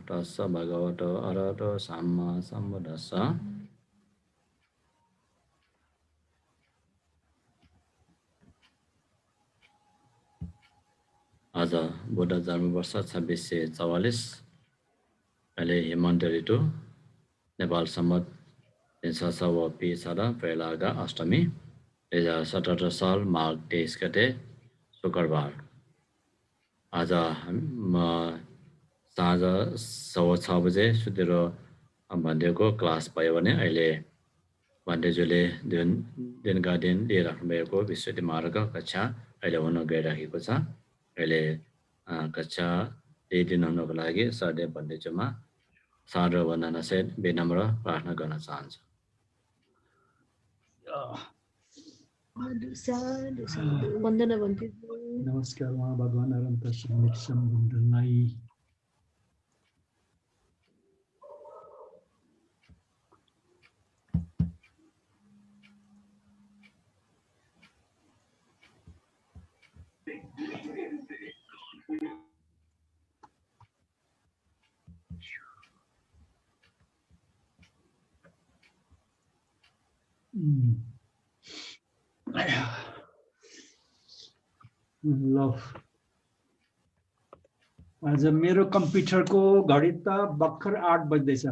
tassa bhagavato arahato samma sambuddhassa. आज बुद्ध जन्म वर्ष 2644 अहिले हेमन्त ऋतु नेपाल सम्मत 300 पिछाडा पहिलाका अष्टमी 2017 साल माघ 23 गते शुक्रबार। आज साँझ 6:15 बजे सुतेरो भन्देको क्लास भयो भने अहिले भन्देजुले दिनका दिन लिइराख्नु भएको विश्वविद्यालय मार्ग कक्षा अहिले हुन गइरहेको छ। अहिले कक्षा लिइदिनुको लागि सरदेव भन्देजुमा सादर वन्दना सहित विनम्र प्रार्थना गर्न चाहन्छु। वन्दना भन्देजु। नमस्कार उहाँ भगवान अनन्त समित सम्बन्धलाई। ल आज मेरो कम्प्युटरको घडी त भर्खर 8 बज्दैछ।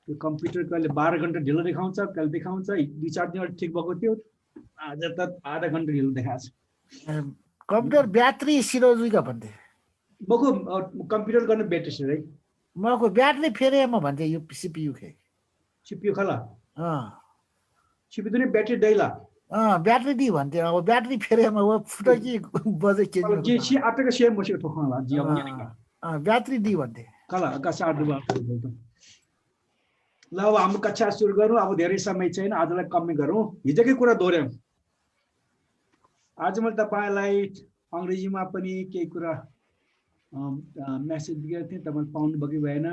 त्यो कम्प्युटर कहिले 12 घण्टा ढिलो देखाउँछ, कहिले देखाउँछ 2-4 दिन ठिक भएको थियो, आज त आधा घण्टा ढिलो देखाएको छ। कम्प्युटर ब्याट्री सिरोजुइका भन्थे मको कम्प्युटर गर्ने ब्याट्री सिर है मको ब्याट्री फेरेमा भन्थे यो सीपीयू खे सीपीयू खला सीपीयू ने ब्याट्री दैला ब्याट्री दी भन्थे। अब ब्याट्री फेरेमा वो फुटा कि बजे के जे सी आटका सेम मसिक ठोखला जी अब ब्याट्री दी भन्थे कला का 4 दुबा बोल्छ। ल अब हाम्रो कक्षा सुरु गरौँ। अब धेरै समय छैन, आजलाई कमी गरौँ, हिजोकै कुरा दोहोर्याउँ। आज मैले तपाईलाई अंग्रेजीमा पनि केही कुरा मेसेज दिएको थिएँ, तपाईले पाउनु भयो कि भएन?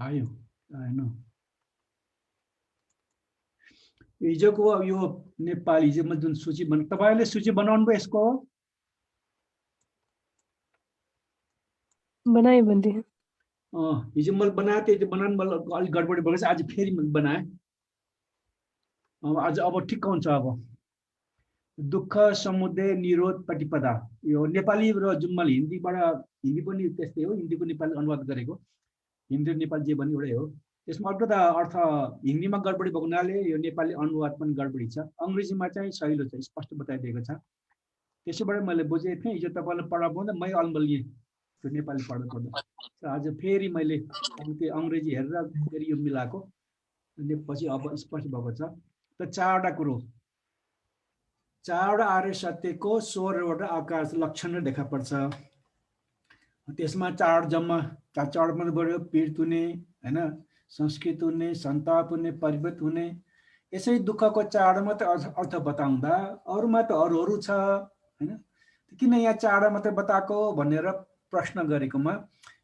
आयो आएन। हिजोको यो नेपाली हिजोमा जुन सूची बन तपाईले सूची बनाउनु भयो यसको बनाए भन्थे। हिजो मैले बनाएको थिएँ, त्यो बनाउनु मलाई अलिक गडबडी भएको छ, आज फेरि मैले बनाएँ। आज अब ठिक हुन्छ। अब दुःख समुदय निरोध प्रतिपदा यो नेपाली र जुन मैले हिन्दीबाट हिन्दी पनि त्यस्तै हो, हिन्दीको नेपाली अनुवाद गरेको, हिन्दी नेपाली जे पनि एउटै हो। त्यसमा अर्को त अर्थ हिन्दीमा गडबडी भएको हुनाले यो नेपाली अनुवाद पनि गडबडी छ, अंग्रेजीमा चाहिँ सहिलो छ, स्पष्ट बताइदिएको छ। त्यसैबाट मैले बुझेको थिएँ। हिजो तपाईले पढाउँदा मै अलमलिएँ त्यो नेपाली पढ्दा। आज फेरि मैले त्यो अंग्रेजी हेरेर फेरि यो मिलाएको, पछि अब स्पष्ट भएको छ। त 4वटा कुरो, 4वटा आर्य सत्यको 16वटा आकार लक्षण देखा पर्छ। त्यसमा 4 जम्मा 4 मात्र बढ्यो, पीडित हुने हैन, संस्कृत हुने, सन्ताप हुने, परिवर्त हुने। यसै दुःखको 4 मात्र अर्थ बताउँदा अरूमा त अरूहरू छ हैन, किन यहाँ 4 मात्र बताएको भनेर प्रश्न गरेकोमा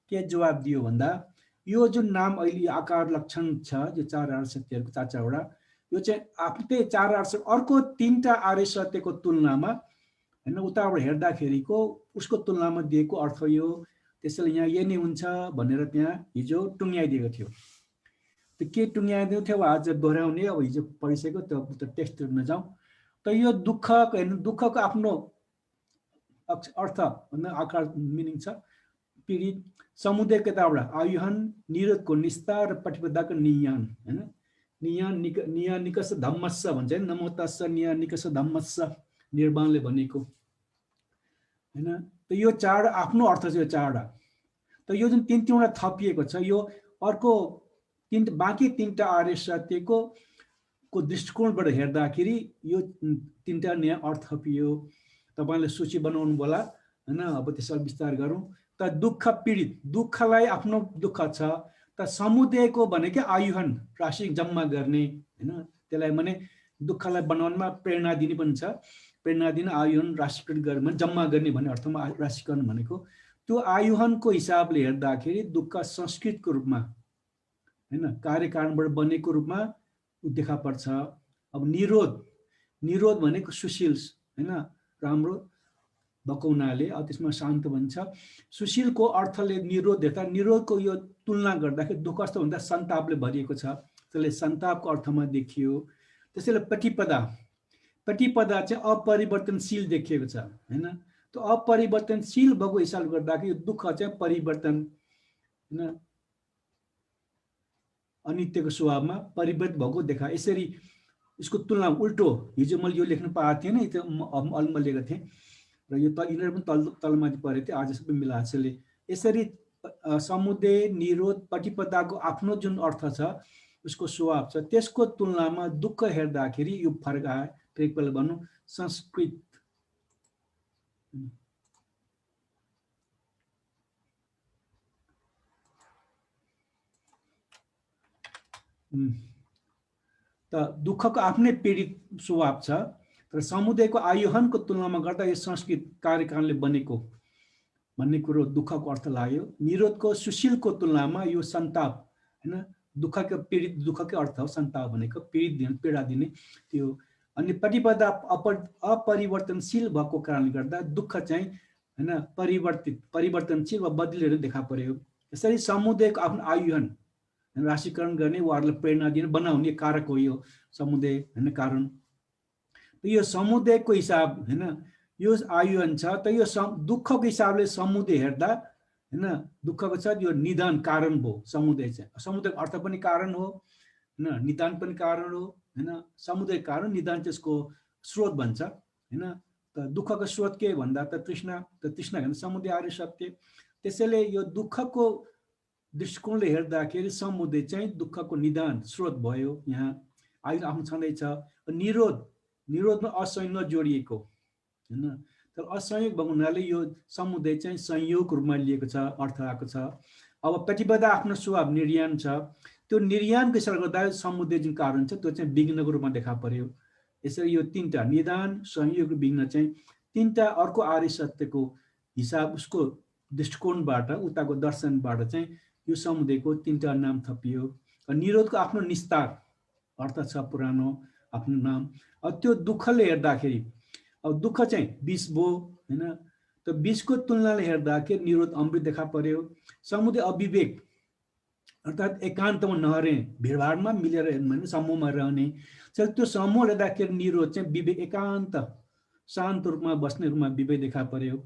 के जवाब दियो भन्दा यो जुन नाम अहिले आकार लक्षण छ, जो 4 आर्य सत्यहरूको 4-4वटा, यो चाहिँ आफ्नै 4 आर्य अर्को 3टा आर्य सत्यको तुलनामा हैन उताबाट हेर्दाखेरिको उसको तुलनामा दिएको अर्थ यो, त्यसैले यहाँ यही नै हुन्छ भनेर त्यहाँ हिजो टुङ्ग्याइदिएको थियो। त्यो के टुङ्ग्याइदिएको थियो आज दोहोऱ्याउने, अब हिजो पढिसक्यो त्यो टेक्स्ट नजाउँ। त यो दुःखको हैन, दुःखको आफ्नो अर्थ भन्दा आकार मिनिङ छ। पीडित, समुदय केताबाट आयुहन, निरोधको निस्तार र प्रतिपदाको नियन हैन, नियन निकष धम्मस्स भन्छ नि, नमो तस्स नियन निकष धम्मस्स निर्वाणले भनेको हैन। त यो 4 आफ्नो अर्थ छ, यो 4वटा। त यो जुन 3-3वटा थपिएको छ, यो अर्को बाँकी 3टा आर्य सत्यको दृष्टिकोणबाट हेर्दाखेरि यो 3टा नयाँ अर्थ थपियो। तपाईले सूची बनाउनु होला हैन। अब त्यसलाई विस्तार गरौँ। त दुःख पीडित दुःखलाई आफ्नो दुःख छ त समुदायको भनेकै आयुहन राशि जम्मा गर्ने हैन त्यसलाई भने दुःखलाई बनाउनमा प्रेरणा दिने पनि छ प्रेरणा दिन आयुहन राशिकरण गर्ने जम्मा गर्ने भन्ने अर्थमा राशिकरण भनेको त्यो आयुहनको हिसाबले हेर्दाखेरि दुःख संस्कृतको रूपमा हैन कार्यकारणबाट बनेको रूपमा देखा पर्छ अब निरोध भनेको सुशील हैन राम्रो भएको हुनाले अब त्यसमा शान्त भन्छ सुशीलको अर्थले निरोध देख्दा निरोधको यो तुलना गर्दाखेरि दुःख कस्तो भन्दा सन्तापले भरिएको छ त्यसले सन्तापको अर्थमा देखियो त्यसैले प्रतिपदा चाहिँ अपरिवर्तनशील देखिएको छ हैन त्यो अपरिवर्तनशील भएको हिसाबले गर्दाखेरि यो दुःख चाहिँ परिवर्तन हैन अनित्यको स्वभावमा परिवर्तित भएको देखा यसरी यसको तुलना उल्टो हिजो मैले यो लेख्न पाएको थिएन त्यो अलमा लेखेको थिएँ र यो यिनीहरू पनि तलमाथि परेको थियो आज सबै मिलाएकोले यसरी समुदाय निरोध प्रतिपदाको आफ्नो जुन अर्थ छ उसको स्वभाव छ त्यसको तुलनामा दुःख हेर्दाखेरि यो फरक आयो फेरि पहिला भन्नु संस्कृत त दुःखको आफ्नै पीडित स्वभाव छ तर समुदायको आयुहनको तुलनामा गर्दा यो संस्कृत कार्यकारणले बनेको भन्ने कुरो दुःखको अर्थ लाग्यो निरोधको सुशीलको तुलनामा यो सन्ताप हैन दुःखको पीडित दुःखकै अर्थ हो सन्ताप भनेको पीडित दिने पीडा दिने त्यो अनि प्रतिपदा अपरिवर्तनशील भएको कारणले गर्दा दुःख चाहिँ हैन परिवर्तनशील वा बदलिएर देखा पर्यो यसरी समुदायको आफ्नो आयुहन राशिकरण गर्ने उहाँहरूलाई प्रेरणा दिने बनाउने कारक हो यो समुदाय हैन कारण यो समुदायको हिसाब हैन यो आयुहन छ त यो दुःखको हिसाबले समुदाय हेर्दा हैन दुःखको छ यो निदान कारण हो समुदाय चाहिँ समुदायको अर्थ पनि कारण हो हैन निदान पनि कारण हो हैन समुदाय कारण निदान त्यसको स्रोत भन्छ हैन त दुःखको स्रोत के भन्दा त तृष्णा हैन समुदाय आर्य सत्य त्यसैले यो दुःखको दृष्टिकोणले हेर्दाखेरि समुदाय चाहिँ दुःखको निदान स्रोत भयो यहाँ आयु आफ्नो छँदैछ निरोधमा असंयोग जोडिएको हैन तर असंयोग भएको हुनाले यो समुदाय चाहिँ संयोग रूपमा लिएको छ अर्थ आएको छ अब प्रतिपदा आफ्नो स्वभाव निर्यान छ त्यो निर्यानको हिसाबले गर्दा समुदाय जुन कारण छ त्यो चाहिँ विघ्नको रूपमा देखा पर्यो यसरी यो तीनटा निदान संयोग विघ्न चाहिँ तीनटा अर्को आर्य सत्यको हिसाब उसको दृष्टिकोणबाट उताको दर्शनबाट चाहिँ यो समुदायको तीनटा नाम थपियो निरोधको आफ्नो निस्तार अर्थ छ पुरानो आफ्नो नाम अब त्यो दुःखले हेर्दाखेरि अब दुःख चाहिँ विष भो हैन त विषको तुलनाले हेर्दाखेरि निरोध अमृत देखा पर्यो समुदाय अविवेक अर्थात् एकान्तमा नहरे भिडभाडमा मिलेर भने समूहमा रहने त्यो समूह हेर्दाखेरि निरोध चाहिँ विवेक एकान्त शान्त रूपमा बस्ने रूपमा विवेक देखा पर्यो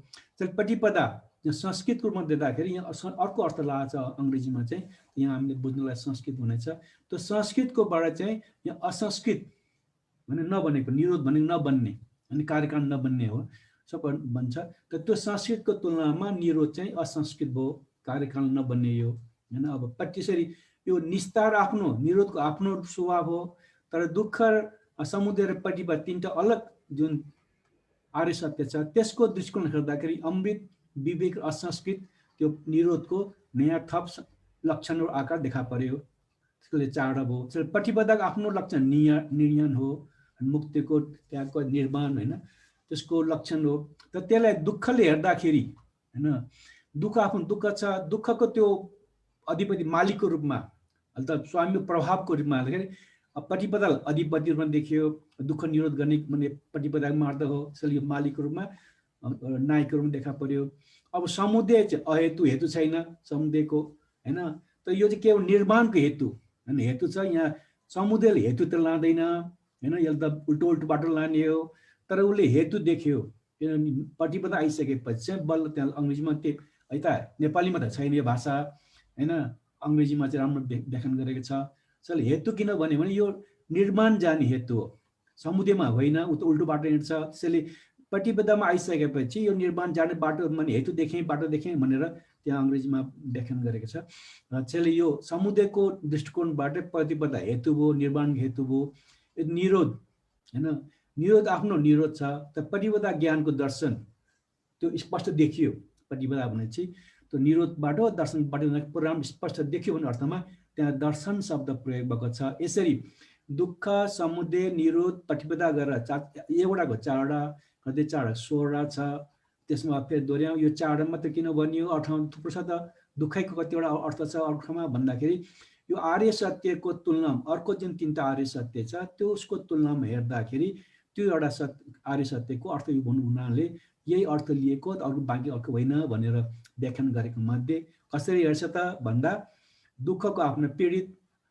प्रतिपदा संस्कृतको रूपमा देख्दाखेरि यहाँ अर्को अर्थ लागेको छ अङ्ग्रेजीमा चाहिँ यहाँ हामीले बुझ्नलाई संस्कृत हुनेछ त्यो संस्कृतकोबाट चाहिँ यहाँ असंस्कृत भने नबनेको निरोध भने नबन्ने अनि कार्यकारण नबन्ने हो सब भन्छ त त्यो संस्कृतको तुलनामा निरोध चाहिँ असंस्कृत भयो कार्यकारण नबन्ने यो हैन अब त्यसरी यो निस्तार आफ्नो निरोधको आफ्नो स्वभाव हो तर दुःख समुदाय र प्रतिपदा तीनटा अलग जुन आर्य सत्य छ त्यसको दृष्टिकोण हेर्दाखेरि अमृत विवेक असंस्कृत त्यो निरोधको नयाँ थप लक्षण र आकार देखा पर्यो त्यसले चाड भयो प्रतिपदाको आफ्नो लक्षण निर्याण हो मुक्तिको त्यागको निर्माण हैन त्यसको लक्षण हो त त्यसलाई दुःखले हेर्दाखेरि हैन दुःख आफ्नो दुःख छ दुःखको त्यो अधिपति मालिकको रूपमा अर्थात् स्वामी प्रभावको रूपमा हेर्दाखेरि प्रतिपदा अधिपति रूपमा देखियो दुःख निरोध गर्ने भने प्रतिपदाको मार्ग हो त्यसले मालिकको रूपमा नायकको रूपमा देखा पर्यो अब समुदाय चाहिँ अहेतु हेतु छैन समुदायको हैन त यो चाहिँ केवल निर्माणको हेतु हैन हेतु छ यहाँ समुदायले हेतु त लाँदैन हैन यसले त उल्टो बाटो लाने हो तर उसले हेतु देख्यो किनभने प्रतिपदा आइसकेपछि चाहिँ बल्ल त्यहाँ अङ्ग्रेजीमा त्यो है त नेपालीमा त छैन यो भाषा हैन अङ्ग्रेजीमा चाहिँ राम्रो व्याख्यान गरेको छ त्यसले हेतु किन भन्यो भने यो निर्माण जाने हेतु हो समुदायमा होइन उल्टो बाटो हिँड्छ त्यसैले प्रतिपदामा आइसकेपछि यो निर्माण जाने बाटो माने हेतु बाटो देखेँ भनेर त्यहाँ अङ्ग्रेजीमा व्याख्यान गरेको छ र त्यसले यो समुदायको दृष्टिकोणबाट प्रतिपदा हेतु भयो निर्माण हेतु भयो निरोध हैन निरोध आफ्नो निरोध छ त प्रतिपदा ज्ञानको दर्शन त्यो स्पष्ट देखियो प्रतिपदा भने चाहिँ त त्यो निरोधबाट दर्शनबाट पुरा स्पष्ट देखियो भन्ने अर्थमा त्यहाँ दर्शन शब्द प्रयोग भएको छ। यसरी दुःख समुदय निरोध प्रतिपदा गरेर एउटाको 4वटा कतै 4 16 छ। त्यसमा फेरि दोहोऱ्याउँ यो 4 मात्र किन भनियो, अर्थमा थुप्रो छ त। दुःखैको कतिवटा अर्थ छ अर्थमा भन्दाखेरि यो आर्य सत्यको तुलनामा अर्को जुन 3टा आर्य सत्य छ त्यो उसको तुलनामा हेर्दाखेरि त्यो एउटा आर्य सत्यको अर्थ यो भन्नु हुनाले यही अर्थ लिएको अरू बाँकी अर्को होइन भनेर व्याख्यान गरेको मध्ये कसरी हेर्छ त भन्दा दुःखको आफ्नो पीडित,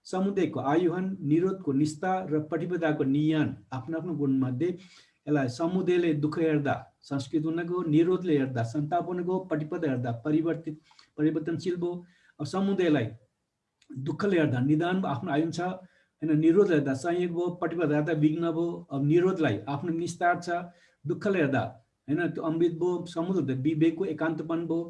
समुदयको आयुहन, निरोधको निस्तार र प्रतिपदाको नियान आफ्नो आफ्नो गुणमध्ये यसलाई समुदयले दुःख हेर्दा संस्कृत हुनको, निरोधले हेर्दा सन्ताप हुनको, प्रतिपदा हेर्दा परिवर्तनशील भयो। अब समुदयलाई दुःखले हेर्दा निदान आफ्नो आयु छ हैन, निरोधले हेर्दा संयोग भयो, प्रतिपदा हेर्दा विघ्न भयो। अब निरोधलाई आफ्नो निस्तार छ, दुःखले हेर्दा हैन त्यो अमृत भयो, समुद्र विवेकको एकान्तपन भयो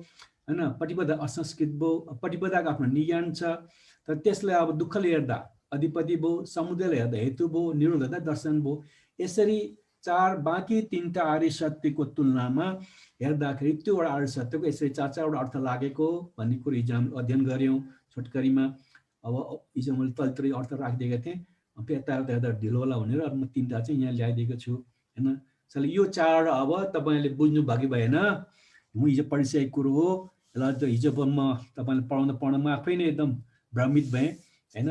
हैन, प्रतिपदा असंस्कृत भयो, प्रतिपदाको आफ्नो नियान छ। तर त्यसलाई अब दुःखले हेर्दा अधिपति भयो, समुदयले हेर्दा हेतु भयो, निरोध हेर्दा दर्शन भयो। यसरी 4 बाँकी 3टा आर्य सत्यको तुलनामा हेर्दाखेरि त्यो एउटा आर्य सत्यको यसरी 4-4वटा अर्थ लागेको भन्ने कुरो हिजो हामीले अध्ययन गऱ्यौँ छोटकरीमा। अब हिजो मैले तलतरी अर्थ राखिदिएको थिएँ, यता हेर्दा ढिलो होला भनेर अब म 3टा चाहिँ यहाँ ल्याइदिएको छु हैन। यसले यो 4 अब तपाईँले बुझ्नु भएको भएन, म हिजो पढिसकेको कुरो हो। ल हिजो म तपाईँले पढ्न म आफै नै एकदम भ्रमित भएँ हैन।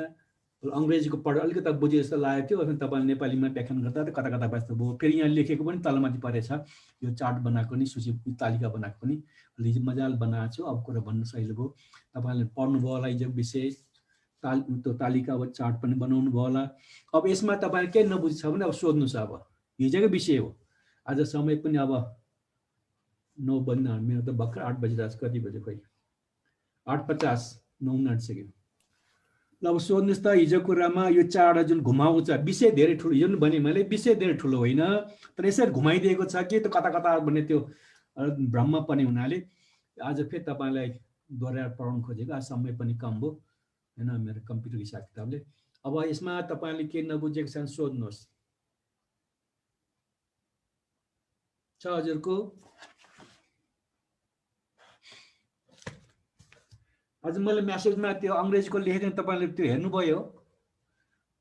अङ्ग्रेजीको पढ अलिकति बुझे जस्तो लागेको थियो, अनि तपाईँले नेपालीमा व्याख्यान गर्दा कता कता व्यस्त भयो। फेरि यहाँ लेखेको पनि तलमाथि परेछ, यो चार्ट बनाएको नि सूची तालिका बनाएको पनि हिजो मजाले बनाएको छु। अब कुरा भन्न सहिलो भयो, तपाईँले पढ्नुभयो होला हिजो विषय त्यो तालिका वा चार्ट पनि बनाउनु भयो होला। अब यसमा तपाईँले केही नबुझ्छ भने अब सोध्नुहोस्। अब हिजोकै विषय हो, आज समय पनि अब 9 बज्न मेरो त भर्खर 8 बजिरहेको छ। कति बज्यो खोइ 8:50 9 मिनट सक्यो। ल अब सोध्नुहोस् त हिजो कुरामा यो 4 जुन घुमाउँछ विषय धेरै ठुलो, हिजो पनि भने मैले विषय धेरै ठुलो होइन, तर यसरी घुमाइदिएको छ कि त्यो कता कता भन्ने त्यो भ्रममा पर्ने हुनाले आज फेरि तपाईँलाई दोहोऱ्याएर पढाउनु खोजेको। आज समय पनि कम भयो हैन मेरो कम्प्युटर हिसाब किताबले। अब यसमा तपाईँले के नबुझेको छ सोध्नुहोस्। छ हजुरको? आज मैले म्यासेजमा त्यो अङ्ग्रेजीको लेखेँ, तपाईँले त्यो हेर्नुभयो?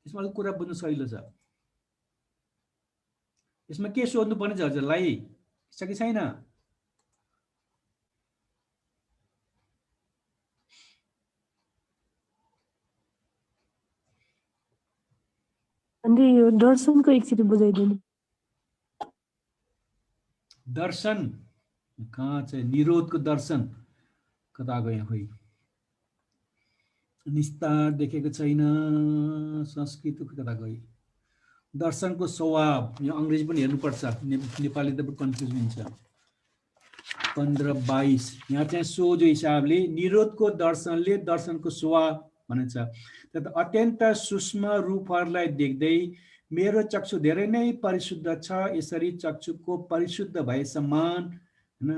यसमा अलिक कुरा बुझ्नु सहिलो छ। यसमा के सोध्नु पर्ने छ हजुरलाई, छ कि छैन? अनि यो दर्शनको एकचोटि बुझाइदिनु। दर्शन कहाँ चाहिँ? निरोधको दर्शन कता गयो खोइ, निस्तार देखेको छैन, संस्कृतको कता गयो। दर्शनको स्वभाव यो अङ्ग्रेजी पनि हेर्नुपर्छ, नेपाली त कन्फ्युज हुन्छ। 15-22 यहाँ चाहिँ सोझो हिसाबले निरोधको दर्शनले दर्शनको स्वभाव भनिन्छ। अत्यन्त सूक्ष्म रूपहरूलाई देख्दै मेरो चक्षु धेरै नै परिशुद्ध छ, यसरी चक्षुको परिशुद्ध भए समान हैन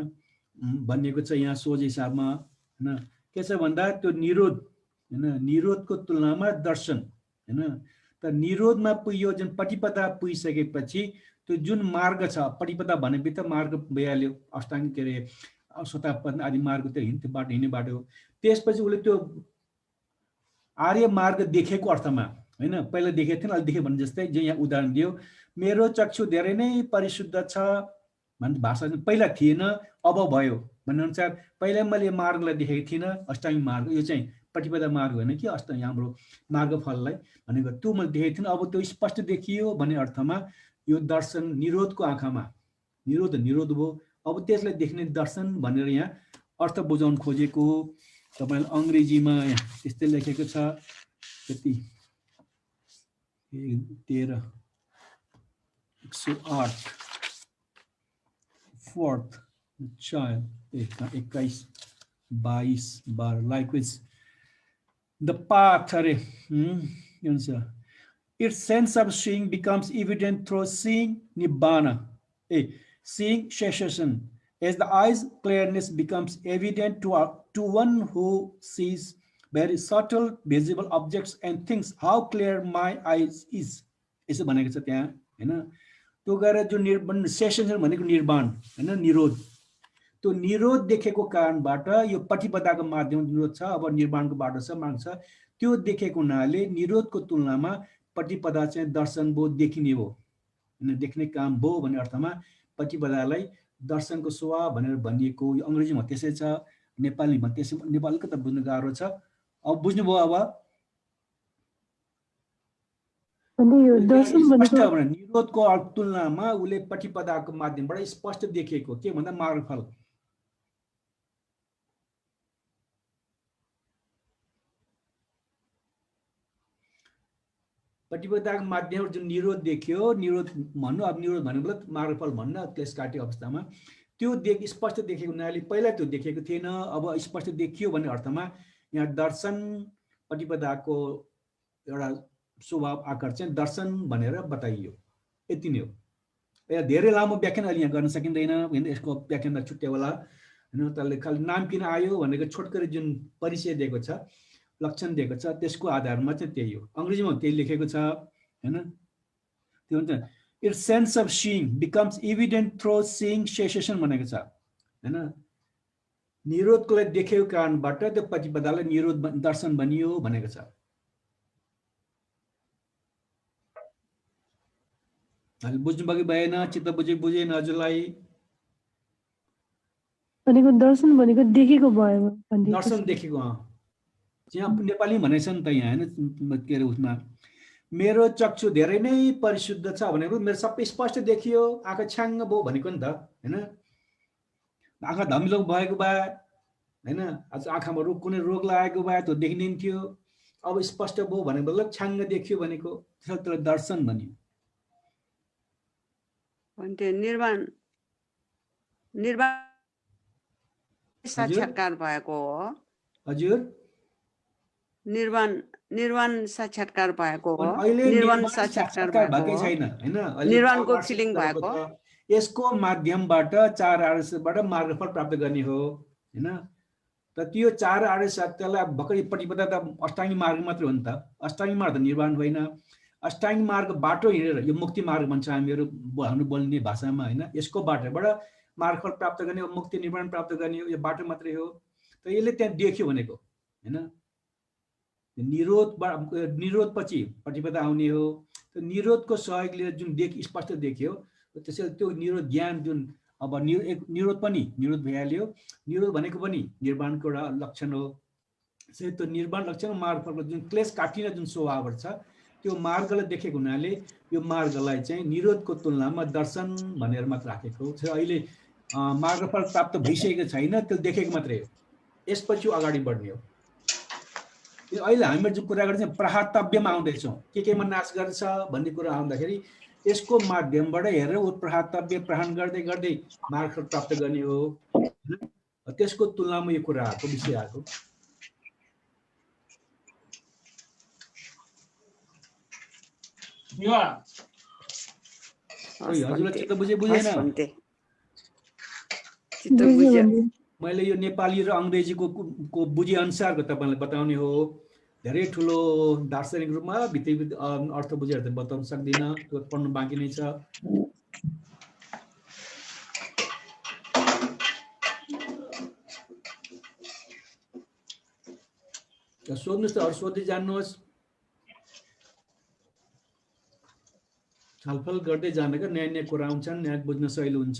भनिएको छ यहाँ सोझो हिसाबमा हैन। के छ भन्दा त्यो निरोध हैन, निरोधको तुलनामा दर्शन हैन। त निरोधमा पुग्यो जुन प्रतिपदा पुगिसकेपछि त्यो जुन मार्ग छ, प्रतिपदा भनेबित्त मार्ग भइहाल्यो, अष्टाङ्ग के अरे सोतापन आदि मार्ग त्यो हिँड्ने बाटो हो। त्यसपछि उसले त्यो आर्य मार्ग देखेको अर्थमा हैन, पहिला देखेको थिएन अहिले देखे भने जस्तै जो यहाँ उदाहरण दियो, मेरो चक्षु धेरै नै परिशुद्ध छ भन्ने भाषा पहिला थिएन अब भयो भन्ने अनुसार पहिला मैले मार्गलाई देखेको थिइनँ, अष्टाङ्ग मार्ग यो चाहिँ प्रतिपदा मार्ग होइन कि अष्टाङ्ग हाम्रो मार्गफललाई भनेको त्यो मैले देखेको थिइनँ, अब त्यो स्पष्ट देखियो भन्ने अर्थमा यो दर्शन निरोधको आँखामा निरोध भयो। अब त्यसलाई देख्ने दर्शन भनेर यहाँ अर्थ बुझाउन खोजेको। तपाईँले अङ्ग्रेजीमा त्यस्तै लेखेको छ, कति 13 108 fourth child 21 22 12 likewise the path its sense of seeing becomes evident through seeing nibbana, seeing cessation, as the eyes clearness becomes evident to one who sees very subtle visible objects and thinks how clear my eyes is। यसो भनेको छ त्यहाँ हैन। त्यो गएर जो निर्वाण session भनेको निर्वाण हैन, निरोध। त्यो निरोध देखेको कारणबाट यो प्रतिपदाको माध्यम निरोध छ, अब निर्माणको बाटो छ, मार्ग छ, त्यो देखेको हुनाले निरोधको तुलनामा प्रतिपदा चाहिँ दर्शन भो, देखिने हो, हैन, देख्ने काम भो भन्ने अर्थमा प्रतिपदालाई दर्शनको स्वभाव भनेर भनिएको। यो अङ्ग्रेजीमा त्यसै छ, नेपालीमा त्यसै, नेपालीको त बुझ्नु गाह्रो छ। अब बुझ्नुभयो? अब अनि यो दर्शन स्पष्ट भनेको भने निरोधको तुलनामा उसले प्रतिपदाको माध्यमबाट स्पष्ट देखिएको के भन्दा मार्गफल। प्रतिपदाको माध्यमबाट जुन निरोध देखियो, निरोध भन्नु, अब निरोध भनेको मतलब मार्गफल भन्न, क्लेश काटेको अवस्थामा त्यो स्पष्ट देखेको हुनाले पहिला त्यो देखेको थिएन, अब स्पष्ट देखियो भन्ने अर्थमा यहाँ दर्शन प्रतिपदाको एउटा स्वभाव आकार चाहिँ दर्शन भनेर बताइयो। यति नै हो। यहाँ धेरै लामो व्याख्यान अहिले यहाँ गर्न सकिँदैन, किन यसको व्याख्यान छुट्टै होला, हैन। त्यसले खालि नाम किन आयो भनेको छोटकरी जुन परिचय दिएको छ, लक्षण दिएको छ, त्यसको आधारमा चाहिँ त्यही हो। अङ्ग्रेजीमा त्यही लेखेको छ, हैन। त्यो हुन्छ it's sense of seeing becomes evident through seeing cessation भनेको छ, हैन। निरोधको लागि देखेको कारणबाट त्यो प्रतिपदालाई निरोध दर्शन भनियो भनेको छ। बुझ्नुभयो कि भएन? चित्त बुझेन हजुरलाई? भनेको दर्शन भनेको देखेको भयो भन्ने दर्शन देखेको, यहाँ नेपाली भनेछ नि त यहाँ, हैन, के अरे उसमा मेरो चक्षु धेरै नै परिशुद्ध छ भनेको मेरो सबै स्पष्ट देखियो, आँखा छ्याङ्ग भयो भनेको नि त, हैन। आँखा धमिलो भएको भए, हैन, आज आँखामा कुनै रोग लागेको भए त्यो देखिदिन्थ्यो, अब स्पष्ट भयो भनेको मतलब छ्याङ्ग देखियो भनेको, त्यसलाई दर्शन भनियो। निर्वाण साक्षात्कार भएको हो। हजुर, निर्वाण साक्षात्कार भएको हो। अहिले निर्वाण साक्षात्कार भएकै छैन, हैन। निर्वाणको फिलिङ भएको। यसको माध्यमबाट 4 आर्यसत्यबाट मार्गफल प्राप्त गर्ने हो, हैन। त त्यो 4 आर्यसत्यलाई भर्खरै प्रतिपदा त अष्टाङ्गिक मार्ग मात्रै हो नि त, अष्टाङ्गिक मार्ग त निर्वाण होइन। अष्टाङ्गिक मार्ग बाटो हिँडेर, यो मुक्ति मार्ग भन्छ हामीहरू हाम्रो बोल्ने भाषामा, हैन। यसको बाटोबाट मार्गफल प्राप्त गर्ने हो, मुक्ति निर्वाण प्राप्त गर्ने हो, यो बाटो मात्रै हो। त यसले त्यहाँ देखियो भनेको, हैन। निरोधपछि प्रतिपदा आउने हो। त निरोधको सहयोग लिएर जुन स्पष्ट देखियो, त्यसैले त्यो निरोध ज्ञान जुन अब निरोध पनि निरोध भइहाल्यो। निरोध भनेको पनि निर्वाणको एउटा लक्षण हो। त्यसैले त्यो निर्वाण लक्षण मार्गफलको जुन क्लेश काटिने जुन स्वभावहरू छ, त्यो मार्गलाई देखेको हुनाले यो मार्गलाई चाहिँ निरोधको तुलनामा दर्शन भनेर मात्र राखेको छ। अहिले मार्गफल प्राप्त भइसकेको छैन, त्यो देखेको मात्रै हो, यसपछि अगाडि बढ्ने हो। अहिले हामी जुन कुरा गर्छौँ प्रहातव्यमा आउँदैछौँ, केमा नाश गर्छ भन्ने कुरा आउँदाखेरि यसको माध्यमबाट हेरेर ऊ प्रहातव्य प्रहण गर्दै गर्दै मार्गफल प्राप्त गर्ने हो। त्यसको तुलनामा यो कुरा आएको, विषय आएको। हजुरलाई चित्त बुझेन? मैले यो नेपाली र अङ्ग्रेजीको बुझे अनुसारको तपाईँलाई बताउने हो। धेरै ठुलो दार्शनिक रूपमा भित्री अर्थ बुझेर त बताउन सक्दिनँ, त्यो पढ्नु बाँकी नै छ। सोध्नुहोस् त, अरू सोध्दै जान्नुहोस्, छलफल गर्दै जानेको नयाँ नयाँ कुरा आउँछन्, नयाँ बुझ्न सहिलो हुन्छ।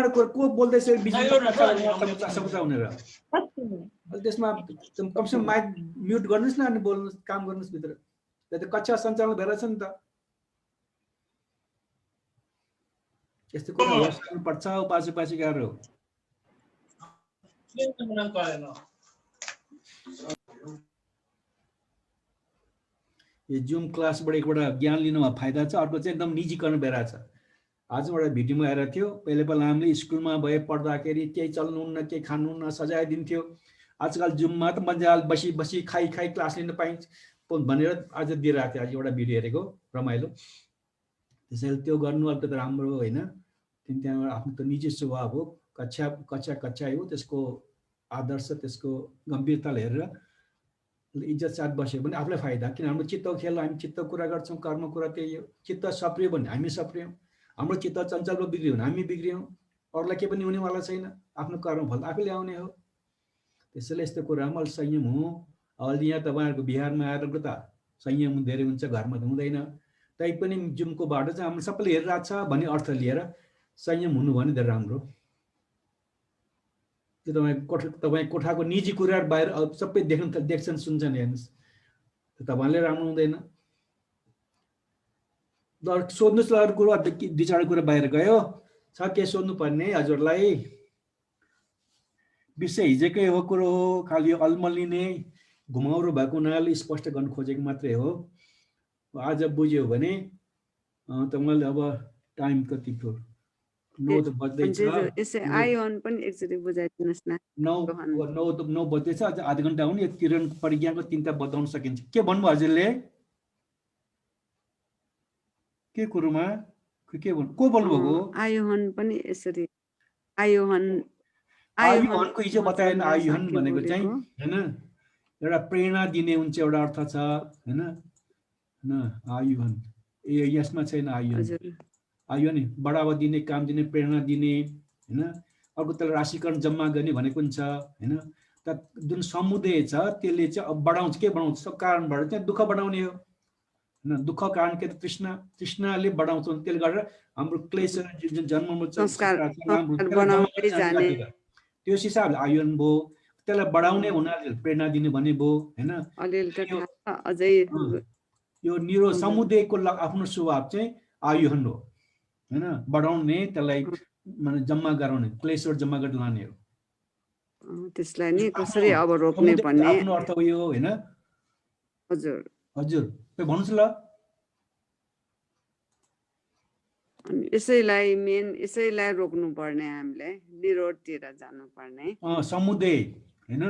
को बोल्दैछ त्यसमा कमसेकम माइक म्युट गर्नुहोस् न, अनि बोल्नुहोस्, काम गर्नुहोस् भित्र। त्यो त कक्षा सञ्चालन भएर छ नि त, यस्तो कुरा पर्छ उपासिकाहरू। यो जुम क्लासबाट एकवटा ज्ञान लिनुमा फाइदा छ, अर्को चाहिँ एकदम निजीकरण भइरहेछ। आज एउटा भिडियोमा आएर थियो, पहिला हामीले स्कुलमा भए पढ्दाखेरि केही चल्नुहुन्न, केही खानुहुन्न, सजाय दिन्थ्यो। आजकल जुममा त मजाले बसी बसी खाइ क्लास लिन पाइन्छ भनेर आज दिइरहेको थियो। आज एउटा भिडियो हेरेको, रमाइलो। त्यसैले त्यो गर्नु अलिकति राम्रो होइन, त्यहाँबाट आफ्नो त निजी स्वभाव हो, कच्चा हो, त्यसको आदर्श त्यसको गम्भीरताले हेरेर इज्जत साथ बस्यो भने आफूलाई फाइदा। किन हाम्रो चित्त खेल, हामी चित्त कुरा गर्छौँ, कर्म कुरा त्यही हो। चित्त सप्रियो भने हामी सप्रियौँ, हाम्रो चित्त चञ्चल बिग्रियो भने हामी बिग्रियौँ, अरूलाई के पनि हुनेवाला छैन, आफ्नो कर्म फल आफैले आउने हो। त्यसैले यस्तो कुरामा अलिक संयम हुँ। अहिले यहाँ तपाईँहरूको बिहारमा आएर त संयम धेरै हुन्छ, घरमा त हुँदैन, तैपनि जुमको बाटो चाहिँ हाम्रो सबैले हेरिरहेको छ भन्ने अर्थ लिएर संयम हुनु भने धेरै राम्रो। त्यो तपाईँ कोठाको निजी कुराहरू बाहिर सबै देख्छन् सुन्छन्, हेर्नुहोस्, तपाईँले राम्रो हुँदैन। सोध्नुहोस् ल अरू कुरो, 2-4 कुरा बाहिर गयो छ, के सोध्नु पर्ने हजुरलाई? विषय हिजोकै हो कुरो हो, खालि अल्मलिने घुमाउरो भएको हुनाले स्पष्ट गर्न खोजेको मात्रै हो। आज बुझ्यो भने तपाईँले अब टाइम कति थियो? 9 त बज्दैछ, यसै आयोहन पनि एकचोटि बुझाइदिनुहोस् न। 9 बज्दैछ, अझ आधा घन्टा हुने। यो किरण परिज्ञाको 3टा बताउन सकिन्छ। के भन्नुभयो हजुरले? के कुरोमा के भन्नु, को बोल्नुभएको? आयोहन पनि यसरी, आयोहन आयुहनको हिजो बताएन। आयुहन भनेको चाहिँ हैन एउटा प्रेरणा दिने हुन्छ, एउटा अर्थ छ हैन। आयुहन यसमा छैन। आयुहन नि बढावा दिने, काम दिने, प्रेरणा दिने हैन। अर्को त्यसलाई राशिकरण जम्मा गर्ने भनेको हुन्छ हैन। त जुन समुदाय छ त्यसले चाहिँ बढाउँछ, के बढाउँछ? सब कारणबाट चाहिँ दुःख बढाउने हो हैन। दुःख कारण के? तृष्णाले बढाउँछ। त्यसले गर्दा हाम्रो क्लेश जुन जन्ममा त्यो हिसाबले आयुहन भयो। त्यसलाई बढाउने हुनाले प्रेरणा दिने भन्ने भयो हैन। यो निरो समुदायको आफ्नो स्वभाव चाहिँ आयुहन हो हैन। बढाउने, त्यसलाई माने जम्मा गराउने, क्लेशहरु जम्मा गरेर लाने हो। त्यसलाई नि कसरी अब रोक्ने भन्ने आफ्नो अर्थ हो यो हैन। हजुर हजुर के भन्नुस् ल? यसैलाई रोक्नु पर्ने, हामीले निरोधतिर जानु पर्ने। समुदाय हैन,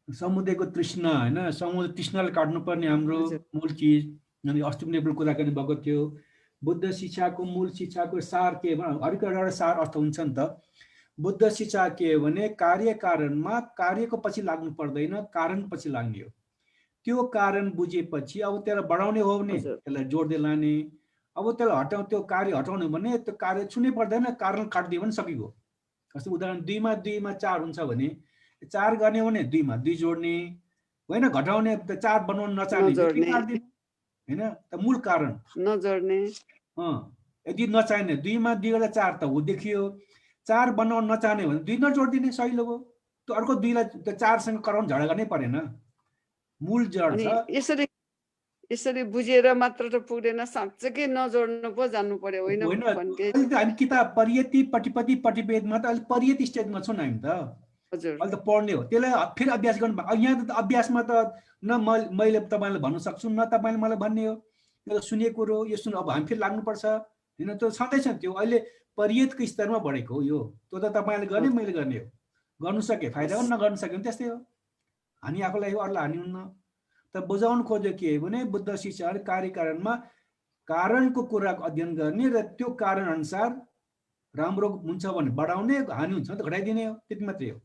समुदायको तृष्णा हैन, समुदाय तृष्णाले काट्नु पर्ने हाम्रो मूल चीज। अनि अस्ति पनि कुराकानी भएको थियो। बुद्ध शिक्षाको मूल शिक्षाको सार के हो? हरेक एउटा सार अर्थ हुन्छ नि त। बुद्ध शिक्षा के हो भने कार्य कारणमा कार्यको पछि लाग्नु पर्दैन, कारण पछि लाग्ने हो। त्यो कारण बुझेपछि अब त्यसलाई बढाउने हो भने त्यसलाई जोड्दै लाने, अब त्यसलाई हटाउने, त्यो कार्य हटाउने भने त्यो कार्य छुनै पर्दैन, कारण काट्दियो भने सकिगयो। जस्तो उदाहरण 2 मा 2 मा 4 हुन्छ भने 4 गर्ने हो भने 2 मा 2 जोड्ने, होइन घटाउने, 4 बनाउन नचाहने काट्दिने हैन। त मूल कारण नजोड्ने, यदि नचाहने 2 मा 2 गर्दा 4 त हो देखियो। 4 बनाउन नचाहने भने 2 नजोड्दिने, सही हो। त्यो अर्को 2 लाई 4 सँग कराउन झगडा गर्नै परेन, मूल जड छ। यसरी बुझेर मात्र त पुग्दैन, साँच्चै नजोड्नु पो जान्नु पर्यो होइन? हामी किताब परियति पटिपति पटिभेदमा त अहिले परियति स्टेजमा छौँ हामी त। हजुर अहिले त पढ्ने हो, त्यसलाई फेरि अभ्यास गर्नु। यहाँ त अभ्यासमा त न मैले तपाईँलाई भन्न सक्छु, न तपाईँले मलाई भन्ने हो। यो सुनेको कुरो, यो सुन, अब हामी फेरि लाग्नुपर्छ होइन। त्यो छँदैछ, त्यो अहिले परियतको स्तरमा बढेको हो यो। त्यो त तपाईँले गर्ने, मैले गर्ने हो। गर्नु सके फाइदा हो, नगर्नु सक्यो भने त्यस्तै हो। हानि आफूलाई हो, अरूलाई हानि हुन्न। त बुझाउनु खोज्यो के भने बुद्ध शिक्षाले कार्यकारणमा कारणको कुराको अध्ययन गर्ने र त्यो कारण अनुसार राम्रो हुन्छ भने बढाउने, हानि हुन्छ भने घटाइदिने हो, त्यति मात्रै हो।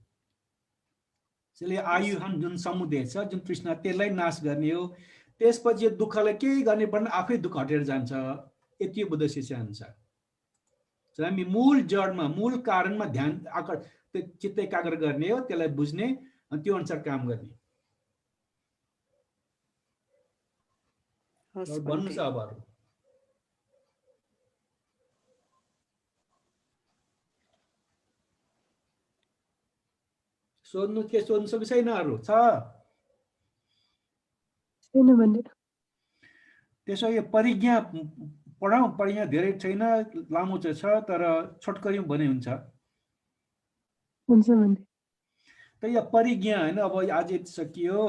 त्यसले आयुहन जुन समुदाय छ, जुन तृष्णा, त्यसलाई नाश गर्ने हो। त्यसपछि दुःखलाई केही गर्ने पर्दैन, आफै दुःख हटेर जान्छ। यति बुद्ध शिक्षा अनुसार हामी मूल जडमा, मूल कारणमा ध्यान चित्त एकाग्र गर्ने हो, त्यसलाई बुझ्ने अनि त्यो अनुसार काम गर्ने। भन्नु छ अब अरू? सोध्नु के सोध्नु सक्छ छैन? अरू छ? छैन भने त्यसो यो परिज्ञा पढाउँ। परिज्ञा धेरै छैन, लामो चाहिँ छ, तर छोटकरियौँ भने हुन्छ। हुन्छ भने त यो परिज्ञा होइन, अब आज सकियो।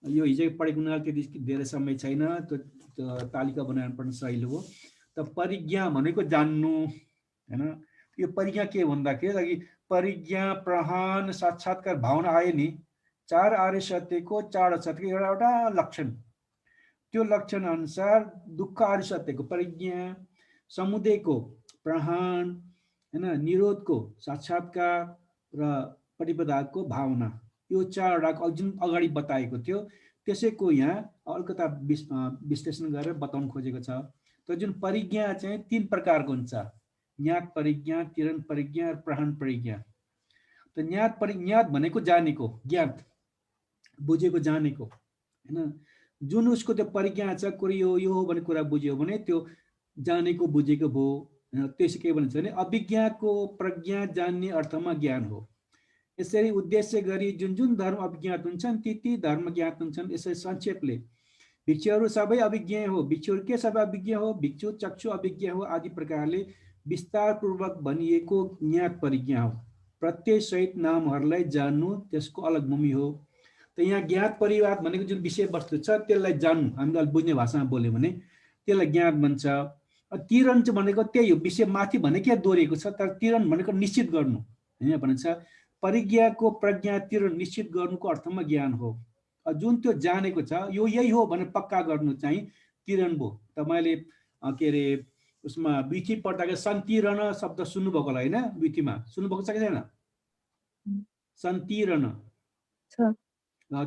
यो हिजो पढेको हुनाले त्यति धेरै समय छैन, त्यो तालिका बनाउनु पर्ने सहिलो हो। त परिज्ञा भनेको जान्नु हैन। यो परिज्ञा के भन्दाखेरि परिज्ञा, प्रहान, साक्षात्कार भावना आयो नि, 4 आर्य सत्यको 4 सत्यको एउटा लक्षण। त्यो लक्षण अनुसार दुःख आर्य सत्यको परिज्ञा, समुदायको प्रहान हैन निरोधको साक्षात्कार र प्रतिपदाको भावना यो चारवटा जुन अगाडि बताएको थियो त्यसैको यहाँ अलिकता विश्लेषण गरेर बताउन खोजेको छ। त जुन परिज्ञा चाहिँ 3 प्रकारको हुन्छ, ज्ञात परिज्ञा, तिरण परिज्ञा र प्रहान परिज्ञा। त ज्ञात भनेको जानेको, ज्ञात बुझेको जानेको हैन, जुन उसको त्यो परिज्ञा छ कुरो यो हो भन्ने कुरा बुझ्यो भने त्यो जानेको बुझेको भयो। त्यसै के भन्छ भने अभिज्ञाको प्रज्ञा जान्ने अर्थमा ज्ञान हो। यसरी उद्देश्य गरी जुन जुन धर्म अभिज्ञात हुन्छन् ती धर्म ज्ञात हुन्छन्। यसरी संक्षेपले भिक्षुहरू सबै अभिज्ञ हो, भिक्षुहरू के सबै अभिज्ञ हो, भिक्षु चक्षु अभिज्ञ हो आदि प्रकारले विस्तार पूर्वक भनिएको ज्ञात परिज्ञा हो। प्रत्यय सहित नामहरूलाई जान्नु त्यसको अलग भूमि हो। त यहाँ ज्ञात परिवाद भनेको जुन विषयवस्तु छ त्यसलाई जान्नु, हामीले बुझ्ने भाषामा बोल्यो भने त्यसलाई ज्ञात भन्छ। तिरण चाहिँ भनेको त्यही हो, विषय माथि भनेकै दोहोरिएको छ, तर तिरण भनेको निश्चित गर्नु हैन भन्छ। परिज्ञाको प्रज्ञा तिरण निश्चित गर्नुको अर्थमा ज्ञान हो। जुन त्यो जानेको छ यो यही हो भनेर पक्का गर्नु चाहिँ तिरण भयो। तपाईले के रे उसमा विधि पढ्दाखेरि सन्तिरण शब्द सुन्नुभएको होला हैन, विधिमा सुन्नुभएको छ कि छैन? सन्तिरण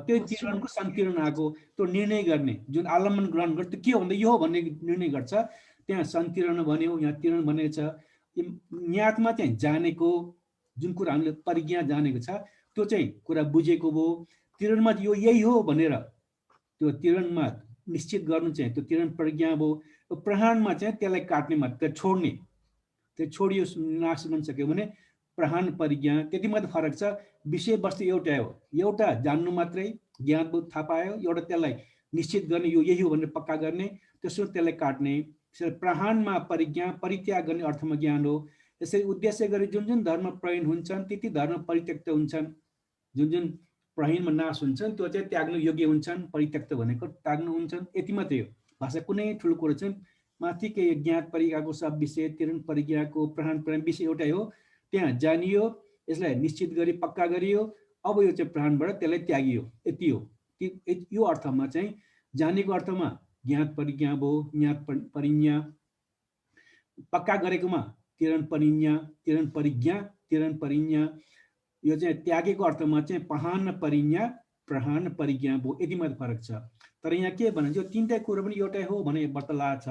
त्यो तिरणको सन्तिरण आएको, त्यो निर्णय गर्ने जुन आलम्बन ग्रहण गर्छ त्यो के हो भन्दा यो हो भन्ने निर्णय गर्छ, त्यहाँ सन्तिरण भन्यो, यहाँ तिरण भनेको छ। ज्ञातमा चाहिँ जानेको जुन कुरा हामीले परिज्ञा जानेको छ त्यो चाहिँ कुरा बुझेको भयो। तिरणमा यो यही हो भनेर त्यो तिरणमा निश्चित गर्नु चाहिँ त्यो तिरण परिज्ञा भयो। प्रहानमा चाहिँ त्यसलाई काट्ने मात्र छोड्ने, त्यो छोडियो नाश गर्न सक्यो भने प्रहान परिज्ञा। त्यति मात्र फरक छ, विषयवस्तु एउटै हो, एउटा जान्नु मात्रै ज्ञान भयो थाहा पायो, एउटा त्यसलाई निश्चित गर्ने यो यही हो भनेर पक्का गर्ने, त्यसो त्यसलाई काट्ने। प्रहानमा परिज्ञा परित्याग गर्ने अर्थमा ज्ञान हो। यसरी उद्देश्य गरी जुन जुन धर्म प्रहीण हुन्छन् ती धर्म परित्यक्त हुन्छन्। जुन जुन प्रहीणमा नाश हुन्छन् त्यो चाहिँ त्याग्नु योग्य हुन्छन्, परित्यक्त भनेको त्याग्नु हुन्छन्, यति मात्रै हो। भाषा कुनै ठुलो कुरो चाहिँ माथि के ज्ञात परिज्ञाको सब विषय, तिरण परिज्ञाको प्रहान परिज्ञा विषय एउटै हो, त्यहाँ जानियो, यसलाई निश्चित गरी पक्का गरियो, अब यो चाहिँ प्रहानबाट त्यसलाई त्यागियो, यति हो। यो अर्थमा चाहिँ जानेको अर्थमा ज्ञात परिज्ञा भयो, ज्ञात परिज्ञा। पक्का गरेकोमा तिरण परिज्ञा, तिरण परिज्ञा, तिरण परिज्ञा। यो चाहिँ त्यागेको अर्थमा चाहिँ प्रहान परिज्ञा, प्रहान परिज्ञा भयो, यति मात्र फरक छ। तर यहाँ के भन्छ यो तीनटै कुरो पनि एउटै हो भने बतलाएको छ।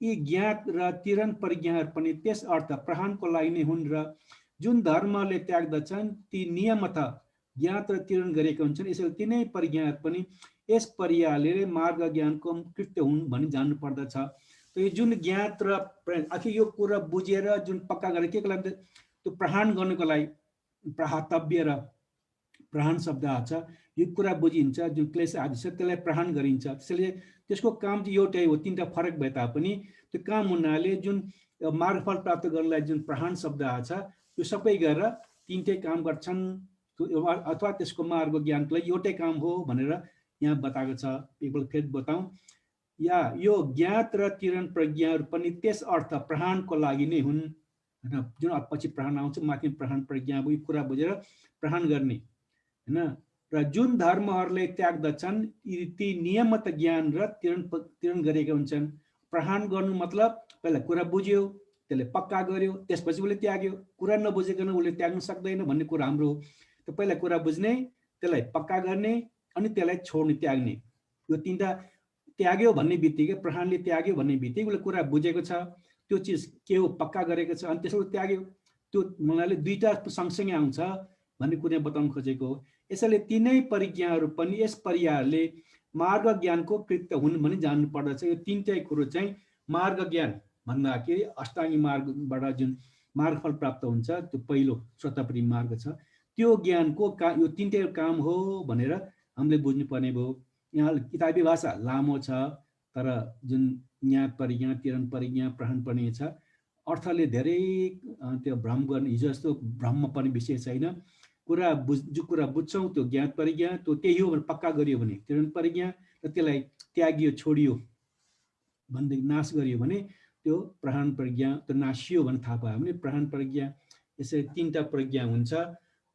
यी ज्ञात र तिरण परिज्ञाहरू पनि त्यस अर्थ प्रहानको लागि नै हुन् र जुन धर्मले त्याग्दछन् ती नियमतः ज्ञात र तिरण गरेका हुन्छन्। यसैले तिनै परिज्ञाहरू पनि यस पर्यायले मार्ग ज्ञानको कृत्य हुन् भनी जान्नु पर्दछ। त यो जुन ज्ञात र आखिर यो कुरा बुझेर जुन पक्का गरेर के लागि त्यो प्रहान गर्नुको लागि प्रहातव्य र प्रहान शब्द आछ, यो कुरा बुझिन्छ, जुन क्लेश आदि छ त्यसलाई प्रहान गरिन्छ। त्यसैले त्यसको काम चाहिँ एउटै हो, तीनटा फरक भए तापनि त्यो काम हुनाले जुन मार्गफल प्राप्त गर्नलाई जुन प्रहान शब्द आछ यो सबै गरेर तीनटै काम गर्छन् अथवा त्यसको मार्ग ज्ञानको लागि एउटै काम हो भनेर यहाँ बताएको छ। एकपल्ट फेरि बताउँ, या यो ज्ञात र तिरण प्रज्ञाहरू पनि त्यस अर्थ प्रहानको लागि नै हुन् हैन। जुन पछि प्रहान आउँछ माथि प्रहान प्रज्ञा यो कुरा बुझेर प्रहान गर्ने हैन। र जुन धर्महरूले त्याग्दछन् ती नियमत ज्ञान र तिरण गरेका हुन्छन्। प्रहान गर्नु मतलब पहिला कुरा बुझ्यो, त्यसले पक्का गर्यो, त्यसपछि उसले त्याग्यो। कुरा नबुझेकन उसले त्याग्न सक्दैन भन्ने कुरा हाम्रो हो। त पहिला कुरा बुझ्ने, त्यसलाई पक्का गर्ने, अनि त्यसलाई छोड्ने, त्याग्ने। यो तीनटा त्याग्यो भन्ने बित्तिकै, प्रहानले त्याग्यो भन्ने बित्तिकै उसले कुरा बुझेको छ, त्यो चिज के हो पक्का गरेको छ, अनि त्यसबाट त्याग्यो। त्यो मलाई दुईटा सँगसँगै आउँछ भन्ने कुरा बताउन खोजेको हो। यसैले तीनै परिज्ञाहरू पनि यस पर्यायले मार्ग ज्ञानको कृत्य हुन् भनी जान्नु पर्दछ। यो तीनटै कुरो चाहिँ मार्ग ज्ञान भन्दाखेरि अष्टाङ्गी मार्गबाट जुन मार्गफल प्राप्त हुन्छ त्यो पहिलो स्वतपरि मार्ग छ, त्यो ज्ञानको यो तीनटै काम हो भनेर हामीले बुझ्नुपर्ने भयो। यहाँ किताबी भाषा लामो छ, तर जुन ज्ञात परिज्ञा, तिरण परिज्ञा, प्रहान परिज्ञा छ अर्थले धेरै त्यो भ्रम गर्ने, हिजो जस्तो भ्रममा पर्ने विषय छैन। जो कुरा बुझ्छौँ त्यो ज्ञात परिज्ञा त्यो त्यही हो भनेर पक्का गरियो भने तिरण परिज्ञा, र त्यसलाई त्यागियो, छोडियो भनेदेखि नाश गरियो भने त्यो प्रहान परिज्ञा, त्यो नासियो भने थाहा पायो भने प्रहान परिज्ञा। यसरी तीनटा परिज्ञा हुन्छ।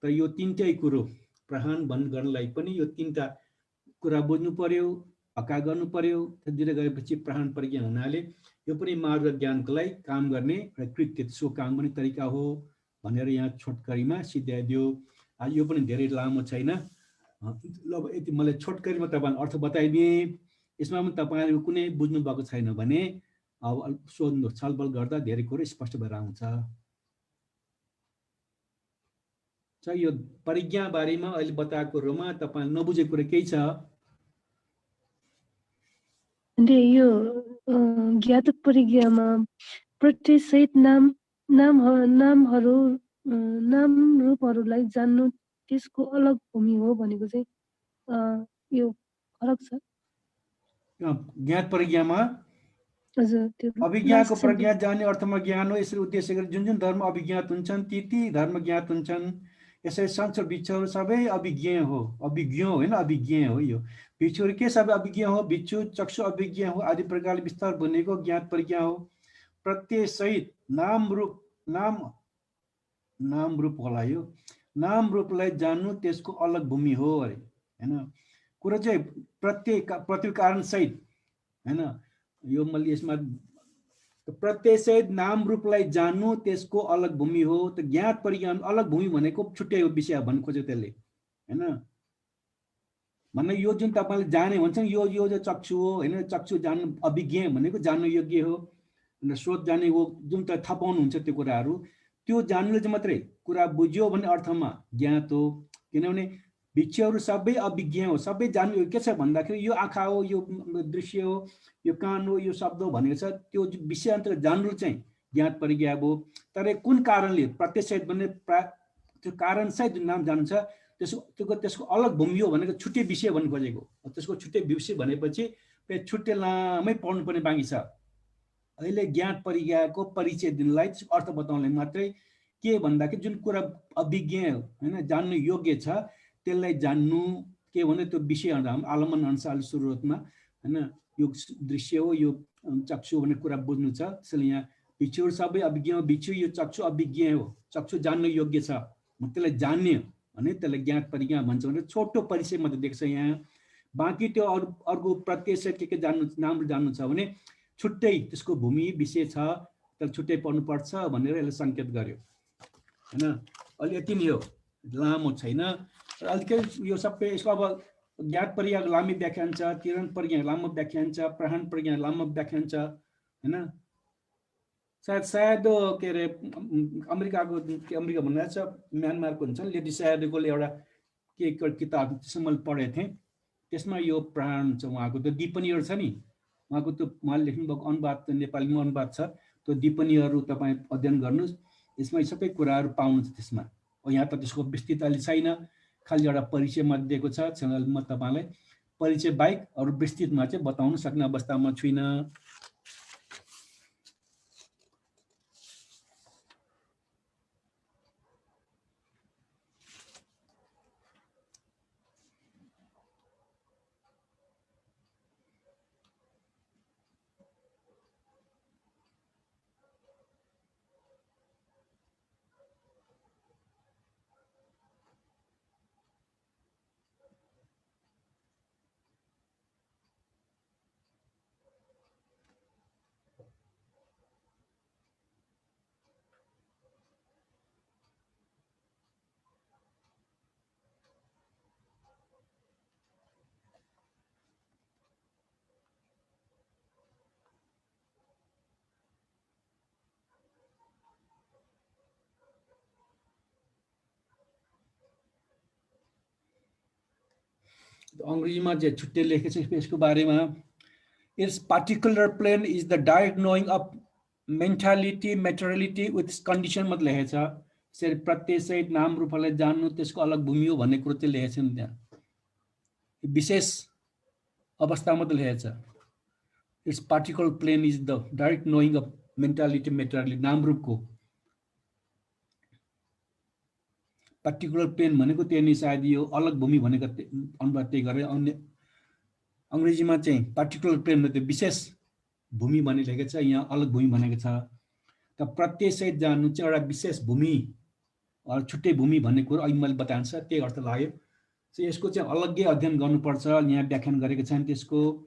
तर यो तीनटै कुरो प्रहान गर्नलाई पनि यो तीनटा कुरा बुझ्नु पर्यो, पक्का गर्नु पर्यो। त्यसले गरेपछि प्रहान परिज्ञा हुनाले यो पनि मार्ग ज्ञानको लागि काम गर्ने एउटा कृत्य त्यसको काम गर्ने तरिका हो भनेर यहाँ छोटकरीमा सिध्याइदियो। यो पनि धेरै लामो छैन। ल यति मैले छोटकरीमा तपाईँलाई अर्थ बताइदिएँ। यसमा पनि तपाईँहरू कुनै बुझ्नु भएको छैन भने अब सोध्नु, छलफल गर्दा धेरै कुरो स्पष्ट भएर आउँछ। यो परिज्ञा बारेमा अहिले बताएको कुरोमा तपाईँ नबुझेको कुरा केही छ? यो ज्ञात परिज्ञामा प्रत्ययसहित नामहरू नाम रूपहरूलाई जान्नु त्यसको अलग भूमि हो भनेको चाहिँ यो फरक छ। ज्ञात परिज्ञामा हजुर त्यो अभिज्ञाको प्रज्ञा जान्ने अर्थमा ज्ञान हो। यसरी उद्देश्य गरी जुन जुन धर्म अभिज्ञात हुन्छन् ती धर्म ज्ञात हुन्छन्। यसरी संसार बिच्छुहरू सबै अभिज्ञ हो। अभिज्ञ होइन, अभिज्ञ हो। यो बिच्छुहरू के सबै अभिज्ञ हो? बिच्छू चक्षु अभिज्ञ हो। आदि प्रकारले विस्तार बनेको ज्ञात परिज्ञा हो। प्रत्यय सहित नाम रूप होला। यो नाम रूपलाई जान्नु त्यसको अलग भूमि हो अरे हैन। कुरा चाहिँ प्रत्यय कारण सहित हैन। यो मैले यसमा प्रत्यय सहित नाम रूपलाई जान्नु त्यसको अलग भूमि हो। त ज्ञात परिज्ञान अलग भूमि भनेको छुट्टै विषय भन्न खोजेको त्यसले हैन। भन्ने यो जुन तपाईले जाने भन्छ यो चक्षु हो हैन। चक्षु जान्नु अभिज्ञ भनेको जान्नु योग्य हो। स्रोत जाने हो जुन त थाहा पाउनु हुन्छ त्यो कुराहरू, त्यो जान्नुले चाहिँ मात्रै कुरा बुझ्यो भन्ने अर्थमा ज्ञात हो। किनभने बिच्छुहरू सबै अभिज्ञ हो। सबै जान्नु के छ भन्दाखेरि यो आँखा हो, यो दृश्य हो, यो कान हो, यो शब्द हो भनेको छ। त्यो विषय अन्तर्गत जान्नु चाहिँ ज्ञात परिज्ञा हो। तर कुन कारणले प्रत्ययसहित भन्ने त्यो कारण सहित जुन नाम जान्छ त्यसको अलग भूमि हो भनेको छुट्टै विषय भन्नु खोजेको। त्यसको छुट्टै विषय भनेपछि छुट्टै लामै पढ्नुपर्ने बाँकी छ। अहिले ज्ञात परिज्ञाको परिचय दिनलाई अर्थ बताउनलाई मात्रै के भन्दाखेरि जुन कुरा अभिज्ञ हैन जान्नु योग्य छ त्यसलाई जान्नु के भने त्यो विषय आलम्बन अनुसार सुरुवातमा हैन यो दृश्य हो, यो चक्षु भन्ने कुरा बुझ्नु छ। त्यसैले यहाँ बिच्छुहरू सबै अभिज्ञ हो। बिच्छु यो चक्षु अभिज्ञ हो। चक्षु जान्नु योग्य छ त्यसलाई जान्ने भने त्यसलाई ज्ञात परिज्ञा भन्छ भनेर छोटो परिचय मात्रै देख्छ यहाँ। बाँकी त्यो अर्को प्रत्यय सहित के जान्नु नाम जान्नु छ भने छुट्टै त्यसको भूमि विषय छ, त्यसलाई छुट्टै पढ्नुपर्छ भनेर यसले सङ्केत गर्यो हैन। अलि यति नै हो, लामो छैन। अलिकति यो सबै यसको अब ज्ञात परिज्ञाको लामो व्याख्यान छ, तिरण परिज्ञा लामो व्याख्यान छ, प्रहान परिज्ञा लामो व्याख्यान छ हैन। सायद के अरे अमेरिका भन्दा छ म्यानमारको हुन्छ लेडी सायदकोले एउटा के किताब त्यसमा मैले पढेको थिएँ। त्यसमा यो प्रहान छ। उहाँको त्यो टिप्पणीहरू छ नि, उहाँको त्यो उहाँले लेख्नुभएको अनुवाद नेपालीमा अनुवाद छ। त्यो टिप्पणीहरू तपाईँ अध्ययन गर्नुहोस्। यसमा सबै कुराहरू पाउनुहुन्छ त्यसमा। यहाँ त त्यसको विस्तृत अलि छैन, खालि एउटा परिचयमा दिएको छ। म तपाईँलाई परिचय बाहेक अरू विस्तृतमा चाहिँ बताउन सक्ने अवस्थामा छुइनँ। अंग्रेजीमा जे छुट्टै लेखेको छ यसको बारेमा। It's particular plane is the direct knowing of mentality materiality with condition मात्र लेखेको छ। यसरी प्रत्यय सहित नाम रूपलाई जान्नु त्यसको अलग भूमि हो भन्ने कुरो चाहिँ लेखेको छैन त्यहाँ, विशेष अवस्था मात्र लेखेको छ। It's particular plane is the direct knowing of mentality materiality नाम रूपको पार्टिकुलर प्लेन भनेको त्यही सायद यो अलग भूमि भनेको अनुवाद त्यही गरे। अन्य अङ्ग्रेजीमा चाहिँ पार्टिकुलर प्लेन त्यो विशेष भूमि भन्ने लेखेको छ, यहाँ अलग भूमि भनेको छ। त प्रत्यय सहित जान्नु चाहिँ एउटा विशेष भूमि छुट्टै भूमि भन्ने कुरो अहिले मैले बताएछ त्यही अर्थ लाग्यो। यसको चाहिँ अलग्गै अध्ययन गर्नुपर्छ, यहाँ व्याख्यान गरेको छैन त्यसको।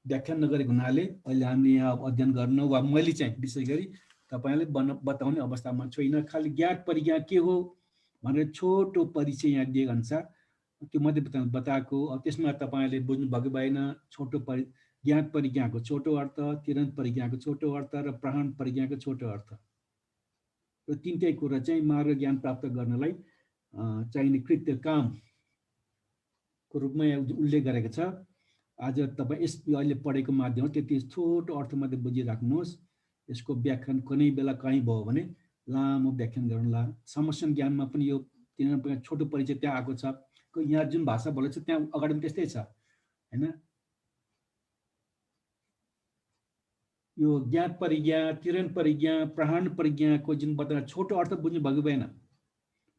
व्याख्या नगरेको हुनाले अहिले हामीले यहाँ अध्ययन गर्न वा मैले चाहिँ विशेष गरी तपाईँले बताउने अवस्थामा छैन। खालि ज्ञात परिज्ञान के हो भनेर छोटो परिचय यहाँ दिएको अनुसार त्यो मात्रै बताएको। त्यसमा तपाईँले बुझ्नु भएको भएन। छोटो ज्ञात परिज्ञाको छोटो अर्थ, तिरन परिज्ञाको छोटो अर्थ र प्रहण परिज्ञाको छोटो अर्थ, यो तिनटै कुरा चाहिँ मार्ग ज्ञान प्राप्त गर्नलाई चाहिने कृत्य कामको रूपमा उल्लेख गरेको छ। आज तपाईँ यस अहिले पढेको माध्यम त्यति छोटो अर्थ मात्रै बुझिराख्नुहोस्। यसको व्याख्यान कुनै बेला कहीँ भयो भने लामो व्याख्यान गर्नुला। समस्या ज्ञानमा पनि यो तिनीहरू छोटो परिचय त्यहाँ आएको छ। यहाँ जुन भाषा बोलेको छ त्यहाँ अगाडि पनि त्यस्तै छ हैन। यो ज्ञात परिज्ञा, तिरन परिज्ञा, प्रहण परिज्ञाको जुन बता छोटो अर्थ बुझ्नु भएको भएन,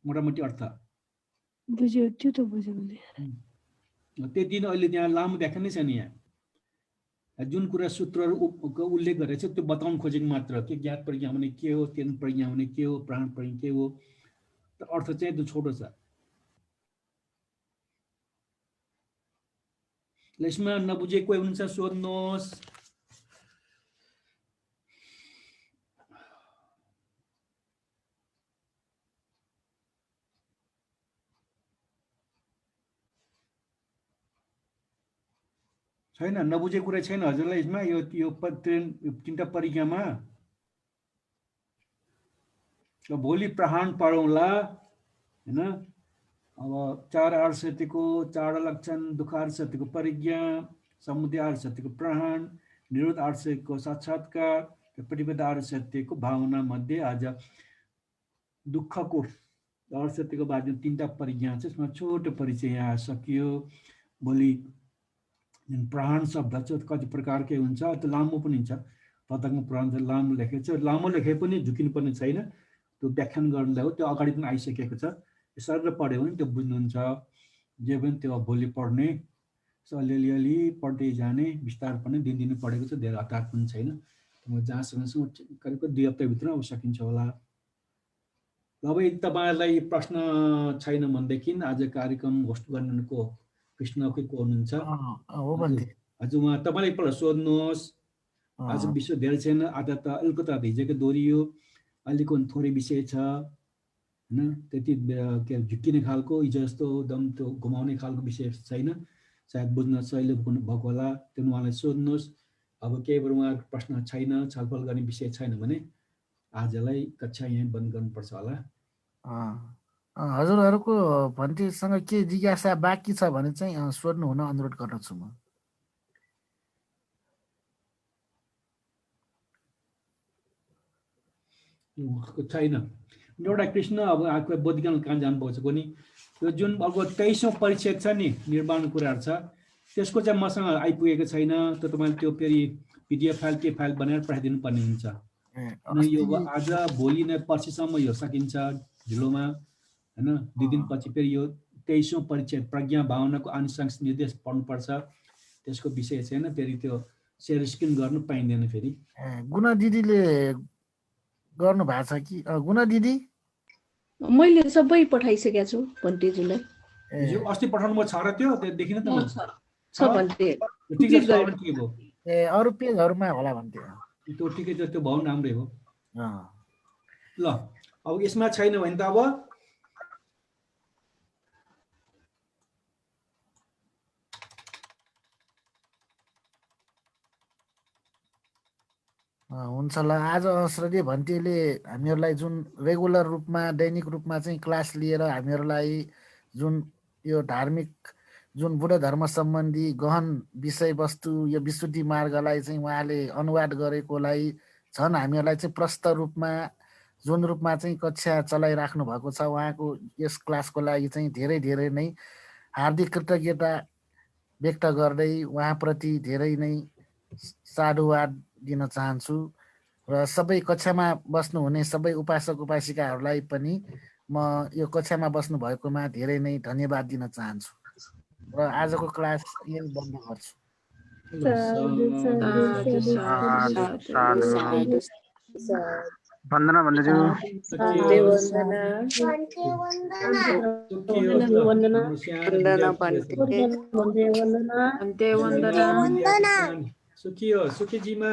मोटामोटी अर्थ बुझ्यो, त्यो त बुझ्यो भने त्यति नै। अहिले त्यहाँ लामो व्याख्या नै छैन। यहाँ जुन कुरा सूत्रहरू उल्लेख गरेको छ त्यो बताउन खोजेको मात्र के ज्ञात परिज्ञा भने के हो, तिरन परिज्ञा भने के हो, प्रहण परिज्ञा के हो, अर्थ चाहिँ त्यो छोटो छ। यसमा नबुझेको कोही हुनुहुन्छ सोध्नुहोस्। छैन, नबुझेको कुरा छैन हजुरलाई यसमा? यो तिनवटा परिज्ञामा भोलि प्रहण पढौँला हैन। अब 4 आर्ष सत्यको 4 लक्षण, दुःख आर्ष सत्यको परिज्ञा, समुदय आर्ष सत्यको प्रहण, निरोध आर्ष सत्यको साक्षात्कार, प्रतिबद्ध आर्ष सत्यको भावना मध्ये आज दुःखको आर्ष सत्यको बारेमा तिनवटा परिज्ञा छ। यसमा छोटो परिचय यहाँ सकियो। भोलि प्रहण शब्द चाहिँ कति प्रकारकै हुन्छ, त्यो लामो पनि हुन्छ। पतङ्ग पुराण लामो लेखेको छ, लामो लेखे पनि झुकिनु पर्ने छैन। त्यो व्याख्यान गर्नलाई हो, त्यो अगाडि पनि आइसकेको छ। सर पढ्यो भने त्यो बुझ्नुहुन्छ। जे पनि त्यो भोलि पढ्ने, अलिअलि पढ्दै जाने, बिस्तार पनि दिनदिनै पढेको छ, धेरै हतार पनि छैन। म जहाँसम्म करिब 2 हप्ताभित्र अब सकिन्छ होला। अब तपाईँहरूलाई प्रश्न छैन भनेदेखि आज कार्यक्रम होस्ट गर्नुको कृष्णकै को हुनुहुन्छ? हजुर, उहाँ तपाईँले एकपल्ट सोध्नुहोस्। आज विषय धेरै छैन, आधा त अलिकता हिजोको दोहोरियो, अहिलेको थोरै विषय छ हैन। त्यति के झुक्किने खालको हिजो जस्तो एकदम त्यो घुमाउने खालको विषय छैन। सायद बुझ्न सहिलो भएको होला, त्यो उहाँलाई सोध्नुहोस्। अब केही बेर उहाँहरूको प्रश्न छैन, छलफल गर्ने विषय छैन भने आजलाई कक्षा यहीँ बन्द गर्नुपर्छ होला। हजुरहरूको भन्तीसँग के जिज्ञासा बाँकी छ भने चाहिँ सोध्नु हुन अनुरोध गर्दछु म। छैन। एउटा कृष्ण अब आएको बोधिज्ञान कहाँ जानुभएको छ कोनी, यो जुन अब 23औं परिच्छेद छ नि, निर्माण कुराहरू छ, त्यसको चाहिँ मसँग आइपुगेको छैन। त तपाईँले त्यो फेरि पिडिएफ फाइल के फाइल बनाएर पठाइदिनु पर्ने हुन्छ। यो आज भोलि नै पर्सिसम्म यो सकिन्छ ढिलोमा हैन। 2 दिनपछि फेरि यो 23औं परिच्छेद प्रज्ञा भावनाको आनुषंगिक निर्देश पढ्नुपर्छ। त्यसको विषय छैन, फेरि त्यो सेयर स्क्रिन गर्नु पाइँदैन। फेरि गुना दिदीले गर्नु भएको छ कि? गुना दिदी मैले सबै पठाइसकेको छु भन्टेजुलाई। यो अस्ति पठाउनु म छ र त्यो देखिन त म छ भन्टे ठिक छ। अरु पेजहरुमा होला भन्थे। त्यो ठिकै छ, त्यो भाउ राम्रै हो। ल अब यसमा छैन भने त अब हुन्छ ल। आज श्रद्धेय भन्टेले हामीहरूलाई जुन रेगुलर रूपमा दैनिक रूपमा चाहिँ क्लास लिएर हामीहरूलाई जुन यो धार्मिक जुन बुद्ध धर्म सम्बन्धी गहन विषयवस्तु यो विशुद्धि मार्गलाई चाहिँ उहाँले अनुवाद गरेकोलाई झन् हामीहरूलाई चाहिँ प्रस्त रूपमा जुन रूपमा चाहिँ कक्षा चलाइराख्नु भएको छ उहाँको यस क्लासको लागि चाहिँ धेरै धेरै नै हार्दिक कृतज्ञता व्यक्त गर्दै उहाँप्रति धेरै नै साधुवाद दिन चाहन्छु। र सबै कक्षामा बस्नुहुने सबै उपासक उपासिकाहरूलाई पनि म यो कक्षामा बस्नु भएकोमा धेरै नै धन्यवाद दिन चाहन्छु र आजको क्लास यही बन्द गर्छु। वन्दना भन्दैछु। भन्ते वन्दना वन्दना भन्ते भन्ते वन्दना सुखी हो सुखीजीमा